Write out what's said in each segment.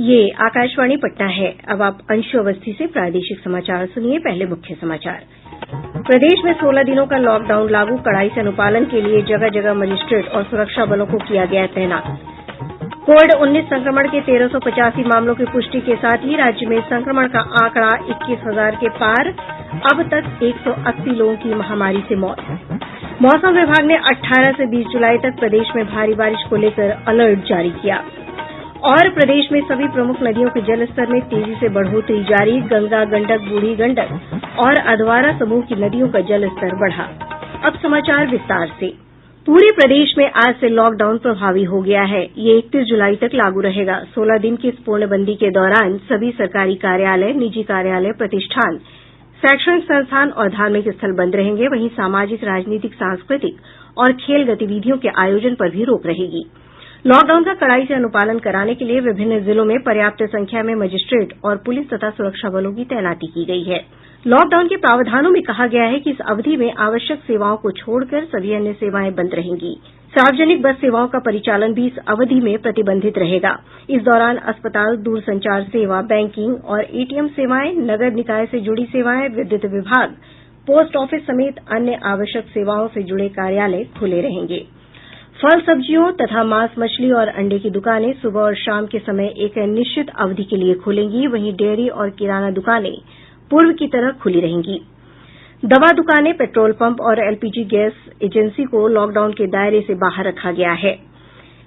ये आकाशवाणी पटना है। अब आप अंशु अवस्थी से प्रादेशिक समाचार सुनिए। पहले मुख्य समाचार। प्रदेश में 16 दिनों का लॉकडाउन लागू, कड़ाई से अनुपालन के लिए जगह जगह मजिस्ट्रेट और सुरक्षा बलों को किया गया तैनात। कोविड-19 संक्रमण के 1385 मामलों की पुष्टि के साथ ही राज्य में संक्रमण का आंकड़ा 21,000 के पार। अब तक 180 लोगों की महामारी से मौत। मौसम विभाग ने 18 से 20 जुलाई तक प्रदेश में भारी बारिश को लेकर अलर्ट जारी किया। और प्रदेश में सभी प्रमुख नदियों के जलस्तर में तेजी से बढ़ोतरी जारी। गंगा, गंडक, बूढ़ी गंडक और अधवारा समूह की नदियों का जलस्तर बढ़ा। अब समाचार विस्तार से। पूरे प्रदेश में आज से लॉकडाउन प्रभावी हो गया है। ये 31 जुलाई तक लागू रहेगा। 16 दिन की इस पूर्णबंदी के दौरान सभी सरकारी कार्यालय, निजी कार्यालय, प्रतिष्ठान, शैक्षणिक संस्थान और धार्मिक स्थल बंद रहेंगे। वहीं सामाजिक, राजनीतिक, सांस्कृतिक और खेल गतिविधियों के आयोजन पर भी रोक रहेगी। लॉकडाउन का कड़ाई से अनुपालन कराने के लिए विभिन्न जिलों में पर्याप्त संख्या में मजिस्ट्रेट और पुलिस तथा सुरक्षा बलों की तैनाती की गयी है। लॉकडाउन के प्रावधानों में कहा गया है कि इस अवधि में आवश्यक सेवाओं को छोड़कर सभी अन्य सेवाएं बंद रहेंगी। सार्वजनिक बस सेवाओं का परिचालन भी इस अवधि में प्रतिबंधित रहेगा। इस दौरान अस्पताल, दूरसंचार सेवा, बैंकिंग और एटीएम सेवाएं, नगर निकाय से जुड़ी सेवाएं, विद्युत विभाग, पोस्ट ऑफिस समेत अन्य आवश्यक सेवाओं से जुड़े कार्यालय खुले रहेंगे। फल, सब्जियों तथा मांस, मछली और अंडे की दुकानें सुबह और शाम के समय एक निश्चित अवधि के लिए खुलेंगी। वहीं डेयरी और किराना दुकानें पूर्व की तरह खुली रहेंगी। दवा दुकानें, पेट्रोल पंप और एलपीजी गैस एजेंसी को लॉकडाउन के दायरे से बाहर रखा गया है।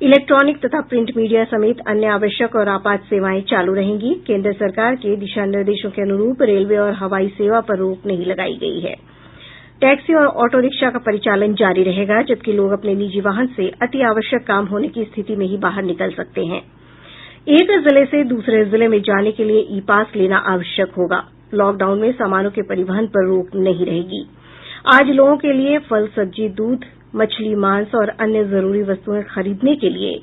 इलेक्ट्रॉनिक तथा प्रिंट मीडिया समेत अन्य आवश्यक और आपात सेवाएं चालू रहेंगी। केंद्र सरकार के दिशा निर्देशों के अनुरूप रेलवे और हवाई सेवा पर रोक नहीं लगाई गई है। टैक्सी और ऑटो रिक्शा का परिचालन जारी रहेगा, जबकि लोग अपने निजी वाहन से अति आवश्यक काम होने की स्थिति में ही बाहर निकल सकते हैं। एक जिले से दूसरे जिले में जाने के लिए ई पास लेना आवश्यक होगा। लॉकडाउन में सामानों के परिवहन पर रोक नहीं रहेगी। आज लोगों के लिए फल, सब्जी, दूध, मछली, मांस और अन्य जरूरी वस्तुएं खरीदने के लिए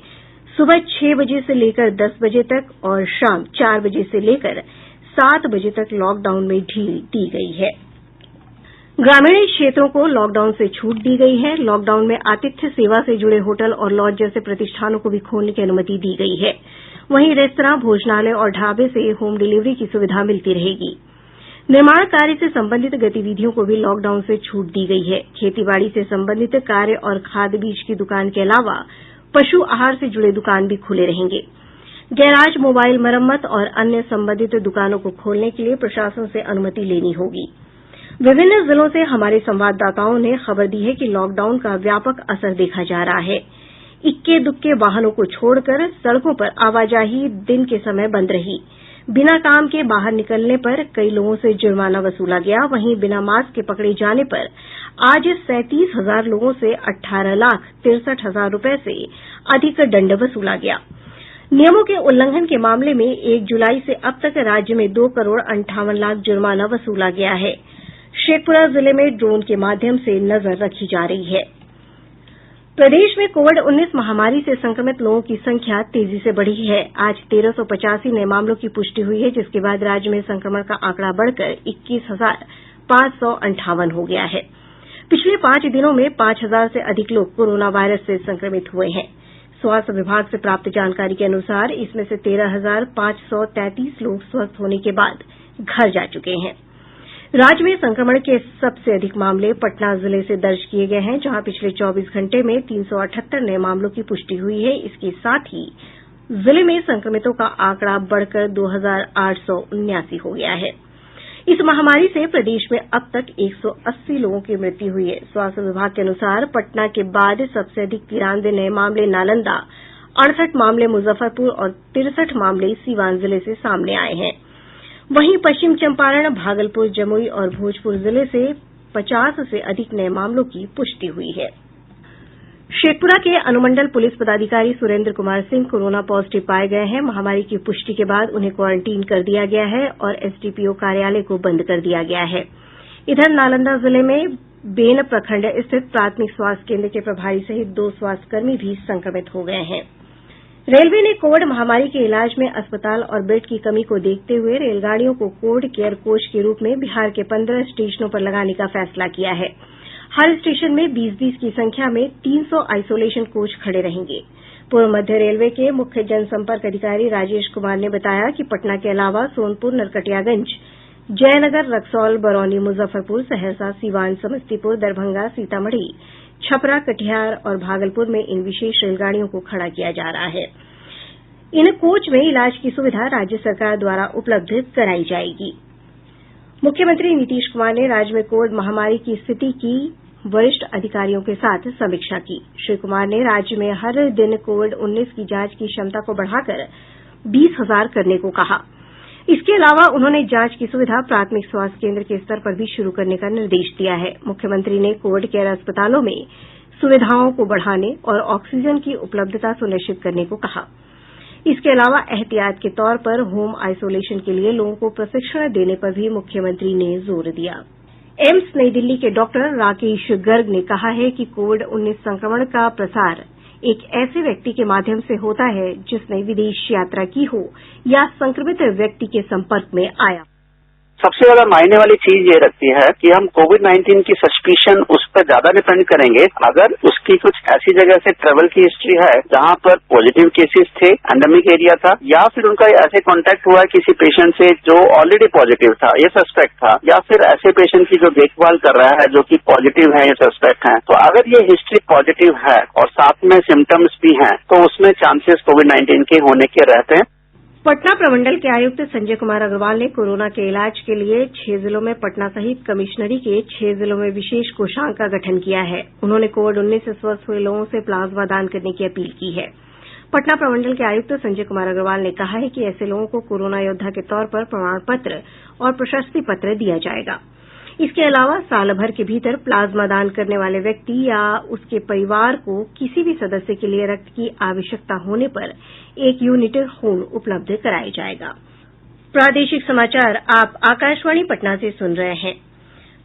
सुबह 6 बजे से लेकर 10 बजे तक और शाम 4 बजे से लेकर 7 बजे तक लॉकडाउन में ढील दी गई है। ग्रामीण क्षेत्रों को लॉकडाउन से छूट दी गई है। लॉकडाउन में आतिथ्य सेवा से जुड़े होटल और लॉज जैसे प्रतिष्ठानों को भी खोलने की अनुमति दी गई है। वहीं रेस्तरां, भोजनालय और ढाबे से होम डिलीवरी की सुविधा मिलती रहेगी। निर्माण कार्य से संबंधित गतिविधियों को भी लॉकडाउन से छूट दी गई है। खेतीबाड़ी से संबंधित कार्य और खाद बीज की दुकान के अलावा पशु आहार से जुड़े दुकान भी खुले रहेंगे। गैराज, मोबाइल मरम्मत और अन्य संबंधित दुकानों को खोलने के लिए प्रशासन से अनुमति लेनी होगी। विभिन्न जिलों से हमारे संवाददाताओं ने खबर दी है कि लॉकडाउन का व्यापक असर देखा जा रहा है। इक्के दुक्के वाहनों को छोड़कर सड़कों पर आवाजाही दिन के समय बंद रही। बिना काम के बाहर निकलने पर कई लोगों से जुर्माना वसूला गया। वहीं बिना मास्क के पकड़े जाने पर आज 37,000 लोगों से 18,63,000 रुपये से अधिक दंड वसूला गया। नियमों के उल्लंघन के मामले में 1 जुलाई से अब तक राज्य में 2 करोड़ 58 लाख जुर्माना वसूला गया है। शेखपुरा जिले में ड्रोन के माध्यम से नजर रखी जा रही है। प्रदेश में कोविड-19 महामारी से संक्रमित लोगों की संख्या तेजी से बढ़ी है। आज 1385 नये मामलों की पुष्टि हुई है, जिसके बाद राज्य में संक्रमण का आंकड़ा बढ़कर 21,558 हो गया है। पिछले 5 दिनों में 5,000 से अधिक लोग कोरोना वायरस से संक्रमित हुए हैं। स्वास्थ्य विभाग से प्राप्त जानकारी के अनुसार इसमें से 13,533 लोग स्वस्थ होने के बाद घर जा चुके हैं। राज्य में संक्रमण के सबसे अधिक मामले पटना जिले से दर्ज किए गए हैं, जहां पिछले 24 घंटे में 378 नये मामलों की पुष्टि हुई है। इसके साथ ही जिले में संक्रमितों का आंकड़ा बढ़कर 2,879 हो गया है। इस महामारी से प्रदेश में अब तक 180 लोगों की मृत्यु हुई है। स्वास्थ्य विभाग के अनुसार पटना के बाद सबसे अधिक 93 नये मामले नालंदा, 68 मामले मुजफ्फरपुर और 63 मामले सीवान जिले से सामने आये हैं। वहीं पश्चिम चंपारण, भागलपुर, जमुई और भोजपुर जिले से 50 से अधिक नये मामलों की पुष्टि हुई है। शेखपुरा के अनुमंडल पुलिस पदाधिकारी सुरेंद्र कुमार सिंह कोरोना पॉजिटिव पाये गये हैं। महामारी की पुष्टि के बाद उन्हें क्वारंटीन कर दिया गया है और एसडीपीओ कार्यालय को बंद कर दिया गया है। इधर नालंदा जिले में बेन प्रखंड स्थित प्राथमिक स्वास्थ्य केंद्र के प्रभारी सहित 2 स्वास्थ्यकर्मी भी संक्रमित हो गये हैं। रेलवे ने कोविड महामारी के इलाज में अस्पताल और बेड की कमी को देखते हुए रेलगाड़ियों को कोविड केयर कोच के रूप में बिहार के 15 स्टेशनों पर लगाने का फैसला किया है। हर स्टेशन में 20-20 की संख्या में 300 आइसोलेशन कोच खड़े रहेंगे। पूर्व मध्य रेलवे के मुख्य जनसंपर्क अधिकारी राजेश कुमार ने बताया कि पटना के अलावा सोनपुर, नरकटियागंज, जयनगर, रक्सौल, बरौनी, मुजफ्फरपुर, सहरसा, सीवान, समस्तीपुर, दरभंगा, सीतामढ़ी, छपरा, कटिहार और भागलपुर में इन विशेष रेलगाड़ियों को खड़ा किया जा रहा है। इन कोच में इलाज की सुविधा राज्य सरकार द्वारा उपलब्ध कराई जायेगी। मुख्यमंत्री नीतीश कुमार ने राज्य में कोविड महामारी की स्थिति की वरिष्ठ अधिकारियों के साथ समीक्षा की। श्री कुमार ने राज्य में हर दिन कोविड-19 की जांच की क्षमता को बढ़ाकर 20,000 करने को कहा। इसके अलावा उन्होंने जांच की सुविधा प्राथमिक स्वास्थ्य केन्द्र के स्तर पर भी शुरू करने का निर्देश दिया है। मुख्यमंत्री ने कोविड केयर अस्पतालों में सुविधाओं को बढ़ाने और ऑक्सीजन की उपलब्धता सुनिश्चित करने को कहा। इसके अलावा एहतियात के तौर पर होम आइसोलेशन के लिए लोगों को प्रशिक्षण देने पर भी मुख्यमंत्री ने जोर दिया। एम्स नई दिल्ली के डॉक्टर राकेश गर्ग ने कहा है कि कोविड-19 संक्रमण का प्रसार एक ऐसे व्यक्ति के माध्यम से होता है जिसने विदेश यात्रा की हो या संक्रमित व्यक्ति के संपर्क में आया। सबसे ज्यादा मायने वाली चीज ये रखती है कि हम कोविड-19 की सस्पिशन उस पर ज्यादा डिपेंड करेंगे अगर उसकी कुछ ऐसी जगह से ट्रेवल की हिस्ट्री है जहां पर पॉजिटिव केसेस थे, एंडेमिक एरिया था, या फिर उनका ऐसे कांटेक्ट हुआ किसी पेशेंट से जो ऑलरेडी पॉजिटिव था, ये सस्पेक्ट था, या फिर ऐसे पेशेंट की जो देखभाल कर रहा है जो कि पॉजिटिव है, ये सस्पेक्ट है। तो अगर ये हिस्ट्री पॉजिटिव है और साथ में सिम्टम्स भी हैं, तो उसमें चांसेस कोविड-19 के होने के रहते हैं। पटना प्रमंडल के आयुक्त संजय कुमार अग्रवाल ने कोरोना के इलाज के लिए 6 जिलों में पटना सहित कमिश्नरी के 6 जिलों में विशेष कोषांग का गठन किया है। उन्होंने कोविड-19 से स्वस्थ हुए लोगों से प्लाज्मा दान करने की अपील की है। पटना प्रमंडल के आयुक्त संजय कुमार अग्रवाल ने कहा है कि ऐसे लोगों को कोरोना योद्धा के तौर पर प्रमाण पत्र और प्रशस्ति पत्र दिया जायेगा। इसके अलावा साल भर के भीतर प्लाज्मा दान करने वाले व्यक्ति या उसके परिवार को किसी भी सदस्य के लिए रक्त की आवश्यकता होने पर 1 यूनिट खून उपलब्ध कराया जाएगा। प्रादेशिक समाचार आप आकाशवाणी पटना से सुन रहे हैं।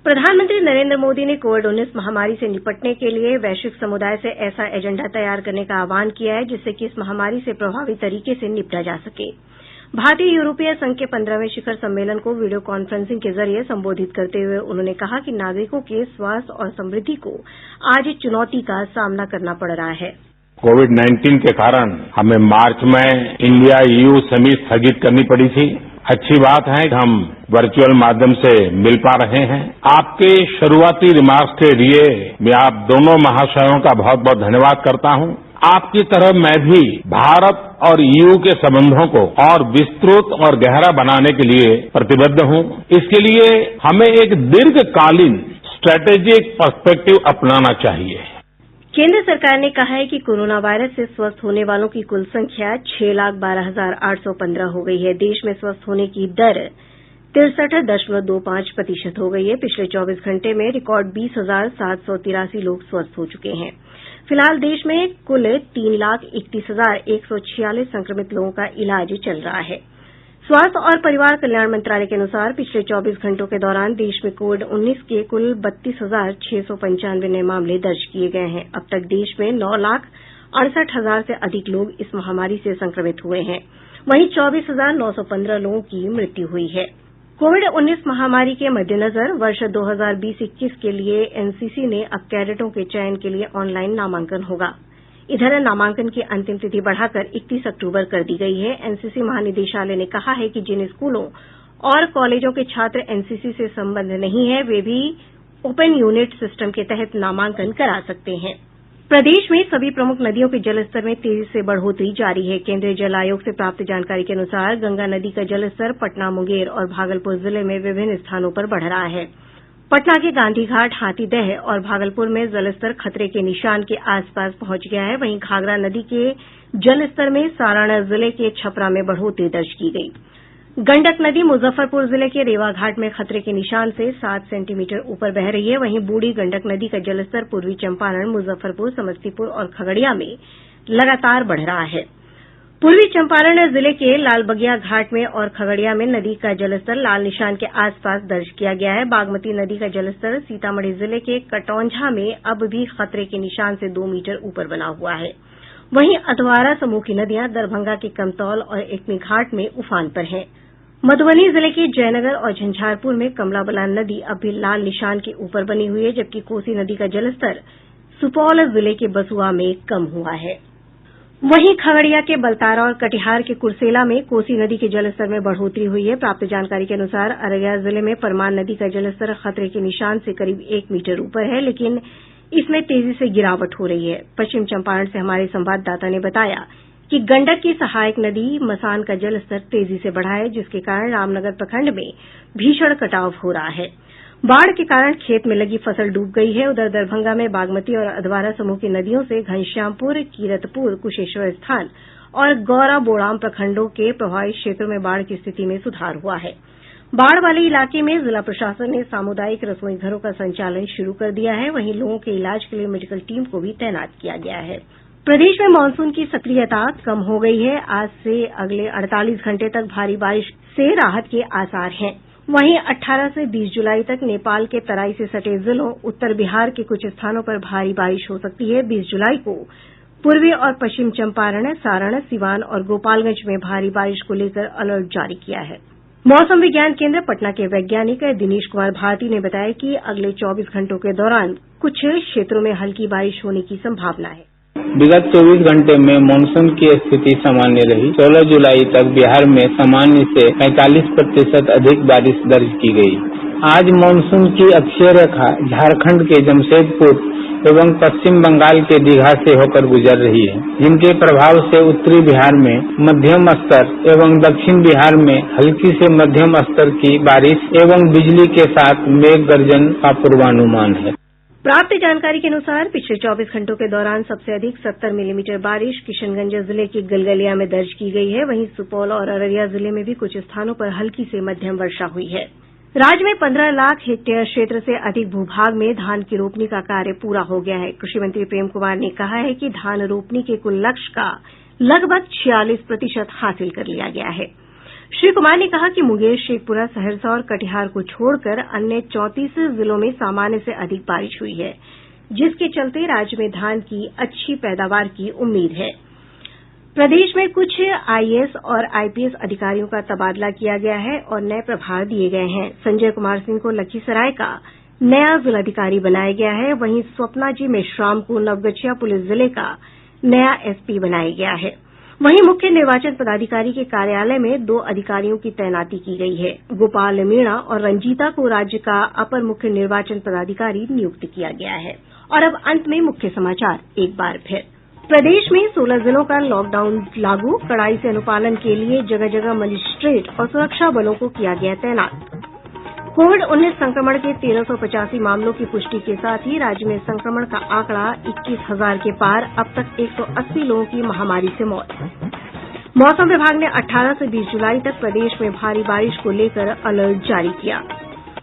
प्रधानमंत्री नरेंद्र मोदी ने कोविड-19 महामारी से निपटने के लिए वैश्विक समुदाय से ऐसा एजेंडा तैयार करने का आह्वान किया है जिससे कि इस महामारी से प्रभावी तरीके से निपटा जा सके। भारतीय यूरोपीय संघ के 15वें शिखर सम्मेलन को वीडियो कॉन्फ्रेंसिंग के जरिए संबोधित करते हुए उन्होंने कहा कि नागरिकों के स्वास्थ्य और समृद्धि को आज चुनौती का सामना करना पड़ रहा है। कोविड-19 के कारण हमें मार्च में इंडिया EU समिट स्थगित करनी पड़ी थी। अच्छी बात है कि हम वर्चुअल माध्यम से मिल पा रहे हैं। आपके शुरुआती रिमार्क्स के लिए मैं आप दोनों महाशयों का बहुत बहुत धन्यवाद करता हूं। आपकी तरह मैं भी भारत और EU के संबंधों को और विस्तृत और गहरा बनाने के लिए प्रतिबद्ध हूं। इसके लिए हमें एक दीर्घकालीन स्ट्रेटेजिक पर्सपेक्टिव अपनाना चाहिए। केंद्र सरकार ने कहा है कि कोरोना वायरस से स्वस्थ होने वालों की कुल संख्या 6,12,815 हो गई है। देश में स्वस्थ होने की दर 63.25% हो गई है। पिछले 24 घंटे में रिकॉर्ड 20,783 लोग स्वस्थ हो चुके हैं। फिलहाल देश में कुल 3,31,146 संक्रमित लोगों का इलाज चल रहा है। स्वास्थ्य और परिवार कल्याण मंत्रालय के अनुसार पिछले 24 घंटों के दौरान देश में कोविड-19 के कुल 32,695 नये मामले दर्ज किए गए हैं। अब तक देश में 9,68,000 से अधिक लोग इस महामारी से संक्रमित हुए हैं। वहीं 24,915 लोगों की मृत्यु हुई है। कोविड-19 महामारी के मद्देनजर वर्ष 2020-21 के लिए एनसीसी ने अब कैडेटों के चयन के लिए ऑनलाइन नामांकन होगा। इधर नामांकन की अंतिम तिथि बढ़ाकर 31 अक्टूबर कर दी गई है। एनसीसी महानिदेशालय ने कहा है कि जिन स्कूलों और कॉलेजों के छात्र एनसीसी से संबद्ध नहीं है वे भी ओपन यूनिट सिस्टम के तहत नामांकन करा सकते हैं। प्रदेश में सभी प्रमुख नदियों के जलस्तर में तेजी से बढ़ोतरी जारी है। केंद्रीय जल आयोग से प्राप्त जानकारी के अनुसार गंगा नदी का जलस्तर पटना, मुंगेर और भागलपुर जिले में विभिन्न स्थानों पर बढ़ रहा है। पटना के गांधी घाट, हाथीदह और भागलपुर में जलस्तर खतरे के निशान के आसपास पहुंच गया है। वहीं घाघरा नदी के जलस्तर में सारण जिले के छपरा में बढ़ोतरी दर्ज की गयी। गंडक नदी मुजफ्फरपुर जिले के रेवा घाट में खतरे के निशान से 7 सेंटीमीटर ऊपर बह रही है। वहीं बूढ़ी गंडक नदी का जलस्तर पूर्वी चंपारण, मुजफ्फरपुर, समस्तीपुर और खगड़िया में लगातार बढ़ रहा है। पूर्वी चंपारण जिले के लालबगिया घाट में और खगड़िया में नदी का जलस्तर लाल निशान के आसपास दर्ज किया गया है। बागमती नदी का जलस्तर सीतामढ़ी जिले के कटौंझा में अब भी खतरे के निशान से 2 मीटर ऊपर बना हुआ है। वहीं अधवारा समूह की नदियां दरभंगा के कमतौल और एकमी घाट में उफान पर हैं। मधुबनी जिले के जयनगर और झंझारपुर में कमला बलान नदी अब भी लाल निशान के ऊपर बनी हुई है, जबकि कोसी नदी का जलस्तर सुपौल जिले के बसुआ में कम हुआ है। वहीं खगड़िया के बलतारा और कटिहार के कुर्सेला में कोसी नदी के जलस्तर में बढ़ोतरी हुई है। प्राप्त जानकारी के अनुसार अररिया जिले में परमान नदी का जलस्तर खतरे के निशान से करीब 1 मीटर ऊपर है, लेकिन इसमें तेजी से गिरावट हो रही है। पश्चिम चंपारण से हमारे संवाददाता ने बताया कि गंडक की सहायक नदी मसान का जलस्तर तेजी से बढ़ा है, जिसके कारण रामनगर प्रखंड में भीषण कटाव हो रहा है। बाढ़ के कारण खेत में लगी फसल डूब गई है। उधर दरभंगा में बागमती और अधवारा समूह की नदियों से घनश्यामपुर, कीरतपुर, कुशेश्वर स्थान और गौरा बोड़ाम प्रखंडों के प्रभावित क्षेत्रों में बाढ़ की स्थिति में सुधार हुआ है। बाढ़ वाले इलाके में जिला प्रशासन ने सामुदायिक रसोई घरों का संचालन शुरू कर दिया है। वहीं लोगों के इलाज के लिए मेडिकल टीम को भी तैनात किया गया है। प्रदेश में मानसून की सक्रियता कम हो गई है। आज से अगले 48 घंटे तक भारी बारिश से राहत के आसार हैं। वहीं 18 से 20 जुलाई तक नेपाल के तराई से सटे जिलों उत्तर बिहार के कुछ स्थानों पर भारी बारिश हो सकती है। 20 जुलाई को पूर्वी और पश्चिम चंपारण, सारण, सिवान और गोपालगंज में भारी बारिश को लेकर अलर्ट जारी किया है। मौसम विज्ञान केन्द्र पटना के वैज्ञानिक दिनेश कुमार भारती ने बताया कि अगले 24 घंटों के दौरान कुछ क्षेत्रों में हल्की बारिश होने की संभावना है। विगत 24 घंटे में मानसून की स्थिति सामान्य रही। 16 जुलाई तक बिहार में सामान्य से 45% अधिक बारिश दर्ज की गई। आज मानसून की अक्षीय रेखा झारखंड के जमशेदपुर एवं पश्चिम बंगाल के दीघा से होकर गुजर रही है, जिनके प्रभाव से उत्तरी बिहार में मध्यम स्तर एवं दक्षिण बिहार में हल्की से मध्यम स्तर की बारिश एवं बिजली के साथ मेघ गर्जन का पूर्वानुमान है। प्राप्त जानकारी के अनुसार पिछले 24 घंटों के दौरान सबसे अधिक 70 मिलीमीटर बारिश किशनगंज जिले के गलगलिया में दर्ज की गई है। वहीं सुपौल और अररिया जिले में भी कुछ स्थानों पर हल्की से मध्यम वर्षा हुई है। राज्य में 15 लाख हेक्टेयर क्षेत्र से अधिक भूभाग में धान की रोपनी का कार्य पूरा हो गया है। कृषि मंत्री प्रेम कुमार ने कहा है कि धान रोपनी के कुल लक्ष्य का लगभग 46% हासिल कर लिया गया है। श्री कुमार ने कहा कि मुंगेर, शेखपुरा, सहरसा और कटिहार को छोड़कर अन्य 34 जिलों में सामान्य से अधिक बारिश हुई है, जिसके चलते राज्य में धान की अच्छी पैदावार की उम्मीद है। प्रदेश में कुछ आईएएस और आईपीएस अधिकारियों का तबादला किया गया है और नये प्रभार दिये गये हैं। संजय कुमार सिंह को लखीसराय का नया जिलाधिकारी बनाया गया है। वहीं स्वप्ना जी मेश्राम को नवगछिया पुलिस जिले का नया एसपी बनाया गया है। वहीं मुख्य निर्वाचन पदाधिकारी के कार्यालय में 2 अधिकारियों की तैनाती की गई है। गोपाल मीणा और रंजीता को राज्य का अपर मुख्य निर्वाचन पदाधिकारी नियुक्त किया गया है। और अब अंत में मुख्य समाचार एक बार फिर। प्रदेश में 16 जिलों का लॉकडाउन लागू, कड़ाई से अनुपालन के लिए जगह जगह मजिस्ट्रेट और सुरक्षा बलों को किया गया तैनात। कोविड-19 संक्रमण के 1385 मामलों की पुष्टि के साथ ही राज्य में संक्रमण का आंकड़ा 21,000 के पार। अब तक 180 लोगों की महामारी से मौत। मौसम विभाग ने 18 से 20 जुलाई तक प्रदेश में भारी बारिश को लेकर अलर्ट जारी किया।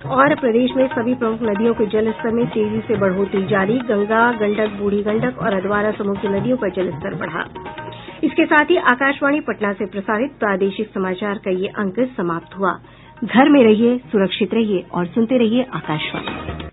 और प्रदेश में सभी प्रमुख नदियों के जलस्तर में तेजी से बढ़ोतरी जारी। गंगा, गंडक, बूढ़ी गंडक और अधवारा समूह की नदियों का जलस्तर बढ़ा। इसके साथ ही आकाशवाणी पटना से प्रसारित प्रादेशिक समाचार का ये अंक समाप्त हुआ। घर में रहिए, सुरक्षित रहिए और सुनते रहिए आकाशवाणी।